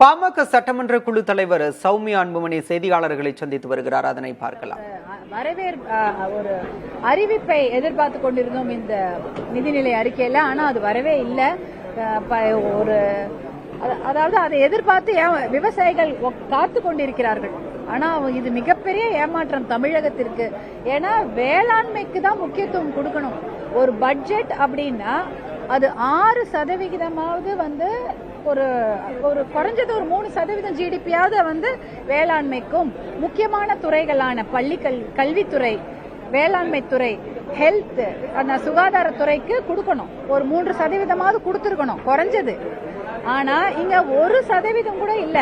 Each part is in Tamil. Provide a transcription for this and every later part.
பாமக சட்டமன்ற குழு தலைவர் சௌமியா அன்புமணி செய்தியாளர்களை சந்தித்து வருகிறார். அதனை பார்க்கலாம். ஒரு அறிவிப்பை எதிர்பார்த்து கொண்டிருந்தோம் இந்த நிதிநிலை அறிக்கையில. ஆனா அது வரவே இல்லை. அதாவது அதை எதிர்பார்த்து விவசாயிகள் காத்து கொண்டிருக்கிறார்கள். ஆனா இது மிகப்பெரிய ஏமாற்றம் தமிழகத்திற்கு. ஏன்னா வேளாண்மைக்கு தான் முக்கியத்துவம் கொடுக்கணும். ஒரு பட்ஜெட் அப்படின்னா அது 6% வந்து ஒரு குறைஞ்சது ஒரு 3% ஜிடிபியாவது வேளாண்மைக்கும் முக்கியமான துறைகளான கல்வித்துறை, வேளாண்மை துறை, ஹெல்த், அந்த சுகாதாரத்துறைக்கு கொடுக்கணும். ஒரு 3% கொடுத்திருக்கணும் குறைஞ்சது. ஆனா இங்க 1% கூட இல்ல.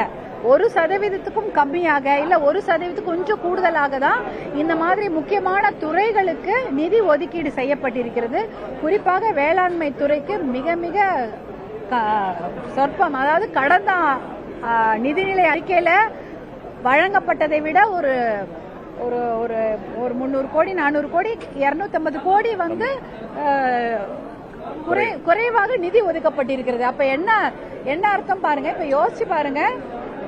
1%க்கும் கம்மியாக இல்ல 1% கொஞ்சம் கூடுதலாக தான் இந்த மாதிரி முக்கியமான துறைகளுக்கு நிதி ஒதுக்கீடு செய்யப்பட்டிருக்கிறது. குறிப்பாக வேளாண்மை துறைக்கு மிக மிக சொற்பம். அதாவது கடந்த நிதிநிலை அறிக்கையில வழங்கப்பட்டதை விட ஒரு ஒரு ஒரு ஒரு 300 கோடி 400 கோடி 250 கோடி குறைவாக நிதி ஒதுக்கப்பட்டிருக்கிறது. அப்ப என்ன அர்த்தம் பாருங்க. இப்ப யோசிச்சு பாருங்க.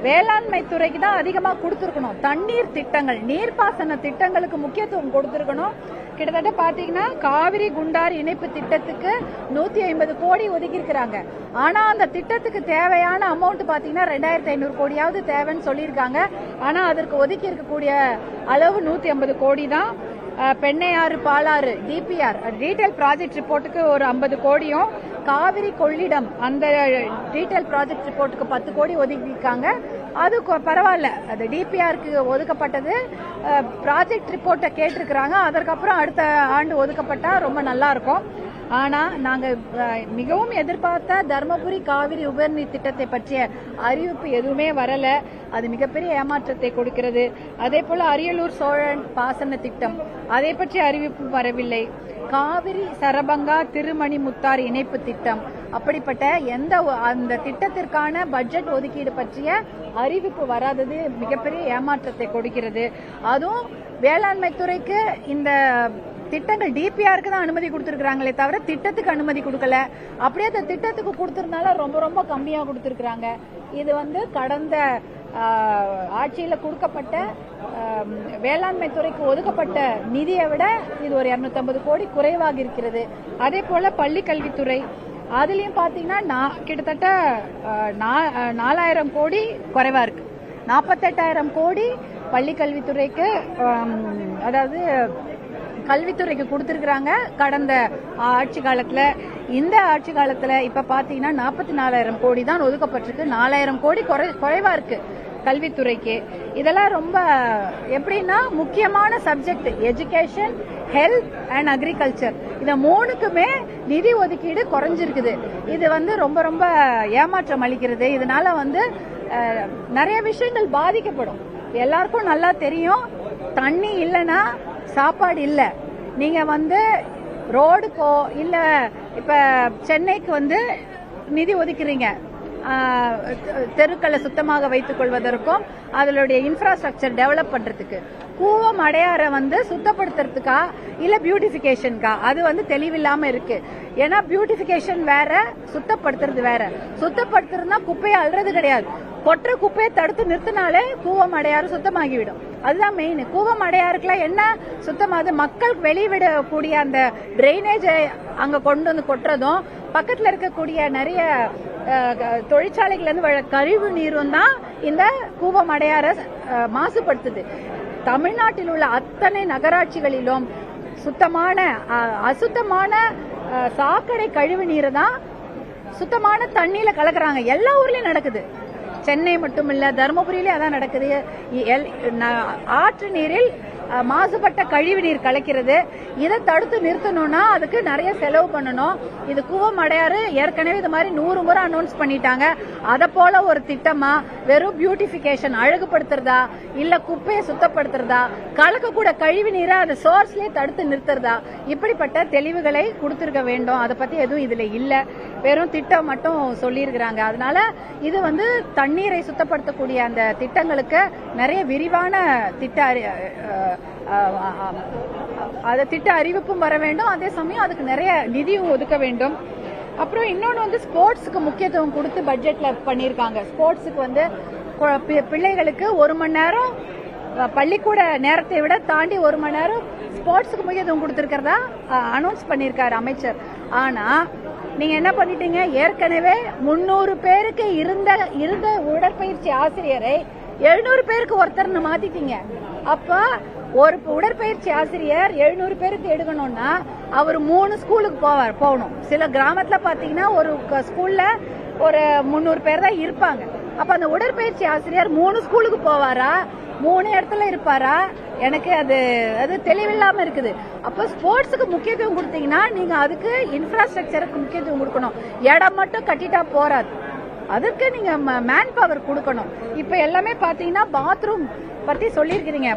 வேளாண்மை துறைக்கு தான் அதிகமா கொடுத்திருக்கணும். தண்ணீர் திட்டங்கள், நீர்ப்பாசன திட்டங்களுக்கு முக்கியத்துவம் கொடுத்திருக்கணும். கிட்டத்தட்ட பாத்தீங்கன்னா காவிரி குண்டாறு இணைப்பு திட்டத்துக்கு 150 கோடி ஒதுக்கி இருக்கிறாங்க. ஆனா அந்த திட்டத்துக்கு தேவையான அமௌண்ட் பாத்தீங்கன்னா 2500 கோடியாவது தேவைன்னு சொல்லியிருக்காங்க. ஆனா அதற்கு ஒதுக்கி இருக்கக்கூடிய அளவு 150 கோடி தான். Pennaiyar Palar DPR detail project ரிப்போர்ட்டுக்கு ஒரு 50 கோடியும், காவிரி கொள்ளிடம் அந்த டீடைல் ப்ராஜெக்ட் ரிப்போர்ட்டுக்கு 10 கோடி ஒதுக்கியிருக்காங்க. அது பரவாயில்ல. அது டிபிஆருக்கு ஒதுக்கப்பட்டது. ப்ராஜெக்ட் ரிப்போர்ட்டை கேட்டிருக்கிறாங்க. அதற்கப்புறம் அடுத்த ஆண்டு ஒதுக்கப்பட்டா ரொம்ப நல்லா இருக்கும். ஆனா நாங்க மிகவும் எதிர்பார்த்த தர்மபுரி காவிரி உபரிநீர் திட்டத்தை பற்றிய அறிவிப்பு எதுவுமே வரல. அது மிகப்பெரிய ஏமாற்றத்தை கொடுக்கிறது. அதே போல அரியலூர் சோழன் பாசன திட்டம், அதை பற்றி அறிவிப்பு வரவில்லை. காவிரி சரபங்கா திருமணி முத்தாறு இணைப்பு திட்டம், அப்படிப்பட்ட அந்த திட்டத்திற்கான பட்ஜெட் ஒதுக்கீடு பற்றிய அறிவிப்பு வராதது மிகப்பெரிய ஏமாற்றத்தை கொடுக்கிறது. அதுவும் வேளாண்மை துறைக்கு இந்த திட்டங்கள் டிபிஆருக்கு தான் அனுமதி கொடுத்திருக்காங்களே தவிர திட்டத்துக்கு அனுமதி கொடுக்கல. அப்படியே அந்த திட்டத்துக்கு கொடுத்திருந்தாலும் ரொம்ப ரொம்ப கம்மியா கொடுத்திருக்காங்க. இது கடந்த ஆட்சியில கொடுக்கப்பட்ட வேளாண்மை துறைக்கு ஒதுக்கப்பட்ட நிதியை விட இது ஒரு 250 கோடி குறைவாக இருக்கிறது. அதே போல பள்ளி கல்வித்துறை, அதுலயும் பாத்தீங்கன்னா கிட்டத்தட்ட 4000 கோடி குறைவா இருக்கு. 48,000 கோடி பள்ளி கல்வித்துறைக்கு, அதாவது கல்வித்துறைக்கு கொடுத்திருக்கிறாங்க கடந்த ஆட்சி காலத்துல. இந்த ஆட்சி காலத்துல இப்ப பாத்தீங்கன்னா 44,000 கோடி தான் ஒதுக்கப்பட்டிருக்கு. 4,000 கோடி குறைவா இருக்கு கல்வித்துறைக்கு. இதெல்லாம் ரொம்ப எப்படின்னா முக்கியமான subject education, health and agriculture, இந்த 3க்குமே நிதி ஒதுக்கீடு குறைஞ்சிருக்குது. இது ரொம்ப ரொம்ப ஏமாற்றம் அளிக்கிறது. இதனால நிறைய விஷயங்கள் பாதிக்கப்படும். எல்லாருக்கும் நல்லா தெரியும், தண்ணி இல்லைன்னா சாப்பாடு இல்ல. நீங்க ரோடுக்கோ இல்ல இப்ப சென்னைக்கு நிதி ஒதுக்குறீங்க தெருக்களை சுத்தமாக வைத்துக் கொள்வதற்கும் அதனுடைய இன்ஃப்ராஸ்ட்ரக்சர் டெவலப் பண்றதுக்கு. கூவம் அடையாற சுத்தப்படுத்துறதுக்கா இல்ல பியூட்டிபிகேஷனுக்கா, அது தெளிவில்லாம இருக்கு. ஏன்னா பியூட்டிபிகேஷன் வேற, சுத்தப்படுத்துறது வேற. சுத்தப்படுத்துறதுனா குப்பையை அள்ளுறது கிடையாது. கொற்ற குப்பையை தடுத்து நிறுத்தினாலே கூவம் அடையாறு சுத்தமாகிவிடும். அதுதான் மெயின். கூவம் அடையாறுக்குலாம் என்ன சுத்தமாகுது? மக்கள் வெளிவிடக்கூடிய அந்த டிரைனேஜை அங்க கொண்டு கொட்டுறதும், பக்கத்துல இருக்கக்கூடிய நிறைய தொழிற்சாலைகள் இருந்து கழிவு நீரும் தான் இந்த கூவம் அடையாற மாசுபடுத்துது. தமிழ்நாட்டில் உள்ள அத்தனை நகராட்சிகளிலும் சுத்தமான அசுத்தமான சாக்கடை கழிவு நீரை தான் சுத்தமான தண்ணியில கலக்குறாங்க. எல்லா ஊர்லயும் நடக்குது. சென்னை மட்டும் இல்ல, தர்மபுரியிலே அதான் நடக்குது. ஆற்று நீரில் மாசுபட்ட கழிவு நீர் கலக்கிறது. இதை தடுத்து நிறுத்தணும்னா அதுக்கு நிறைய செலவு பண்ணணும். இது கூவம் அடையாறு ஏற்கனவே இது மாதிரி 100 முறை அனௌன்ஸ் பண்ணிட்டாங்க. அத போல ஒரு திட்டமா வெறும் பியூட்டிபிகேஷன் அழகுபடுத்துறதா இல்ல குப்பையை சுத்தப்படுத்துறதா, கலக்கக்கூட கழிவு நீரை அது சோர்ஸ்லயே தடுத்து நிறுத்துறதா, இப்படிப்பட்ட தெளிவுகளை கொடுத்திருக்க வேண்டும். அதை பத்தி எதுவும் இதுல இல்ல. வெறும் திட்டம் மட்டும் சொல்லியிருக்கிறாங்க. அதனால இது தண்ணீரை சுத்தப்படுத்தக்கூடிய அந்த திட்டங்களுக்கு நிறைய விரிவான திட்ட அறிவிப்பும் வர வேண்டும். அதே சமயம் அதுக்கு நிறைய நிதியும் ஒதுக்க வேண்டும். அப்புறம் இன்னொன்று வந்து ஸ்போர்ட்ஸுக்கு முக்கியத்துவம் கொடுத்து பட்ஜெட்ல பண்ணியிருக்காங்க. ஸ்போர்ட்ஸுக்கு வந்து பிள்ளைகளுக்கு 1 மணி நேரம் பள்ளிக்கூட நேரத்தை விட தாண்டி 1 மணி நேரம் ஸ்போர்ட்ஸுக்கு முக்கியத்துவம் கொடுத்திருக்கிறதா அனௌன்ஸ் பண்ணியிருக்காரு அமைச்சர். ஆனா நீங்க என்ன பண்ணிட்டீங்க, ஏற்கனவே 300 பேருக்கு இருந்த உடற்பயிற்சி ஆசிரியரை 700 பேருக்கு ஒருத்தர்னு மாத்திட்டீங்க. அப்ப ஒரு உடற்பயிற்சி ஆசிரியர் 700 பேருக்கு எடுக்கணும்னா அவர் 3 ஸ்கூலுக்கு போகணும். சில கிராமத்துல பாத்தீங்கன்னா ஒரு ஸ்கூல்ல ஒரு 300 பேர் தான் இருப்பாங்க. அப்ப அந்த உடற்பயிற்சி ஆசிரியர் 3 ஸ்கூலுக்கு போவாரா, 3 இடத்துல இருப்பாரா? எனக்கு அது தெளிவில்லாம இருக்குது. அப்ப ஸ்போர்ட்ஸுக்கு முக்கியத்துவம் கொடுத்தீங்கன்னா நீங்க அதுக்கு இன்ஃப்ராஸ்ட்ரக்சருக்கு முக்கியத்துவம் கொடுக்கணும். இடம் மட்டும் கட்டிட்டா போறாது, அதுக்கு நீங்க மேன் பவர் கொடுக்கணும். இப்ப எல்லாமே பாத்தீங்கன்னா பாத்ரூம் பத்தி சொல்லியிருக்கிறீங்க.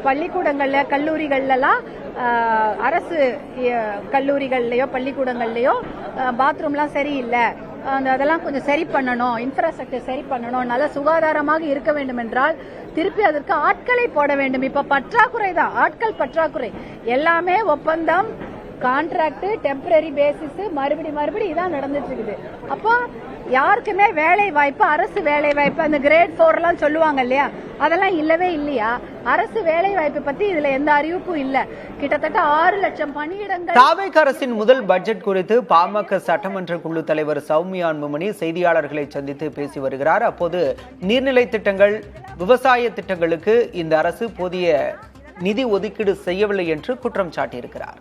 பள்ளிக்கூடங்கள்ல கல்லூரிகள்லாம் அரசு கல்லூரிகள்லயோ பள்ளிக்கூடங்கள்லயோ பாத்ரூம்லாம் சரியில்லை, அதெல்லாம் கொஞ்சம் சரி பண்ணணும், இன்ஃப்ராஸ்ட்ரக்சர் சரி பண்ணணும், நல்ல சுகாதாரமாக இருக்க வேண்டும் என்றால் திருப்பி அதற்கு ஆட்களை போட வேண்டும். இப்ப பற்றாக்குறை தான், ஆட்கள் பற்றாக்குறை. எல்லாமே ஒப்பந்தம், கான்ட்ராக்ட், டெம்பரரி பேசிஸ், மறுபடி இதான் நடந்துட்டு இருக்குது. அப்போ யாருக்குமே வேலை வாய்ப்பு, அரசு வேலை வாய்ப்பு, அந்த கிரேட் 4 எல்லாம் சொல்லுவாங்க இல்லையா, அதெல்லாம் இல்லவே இல்லையா? அரசு வேலை வாய்ப்பு பத்தி இதுல எந்த அறிவிப்பும் இல்ல. கிட்டத்தட்ட 6 லட்சம் பணியிடங்கள். தாவேக் அரசின் முதல் பட்ஜெட் குறித்து பாமக சட்டமன்ற குழு தலைவர் சௌமியா அன்புமணி செய்தியாளர்களை சந்தித்து பேசி வருகிறார். அப்போது நீர்நிலை திட்டங்கள், விவசாய திட்டங்களுக்கு இந்த அரசு போதிய நிதி ஒதுக்கீடு செய்யவில்லை என்று குற்றம் சாட்டியிருக்கிறார்.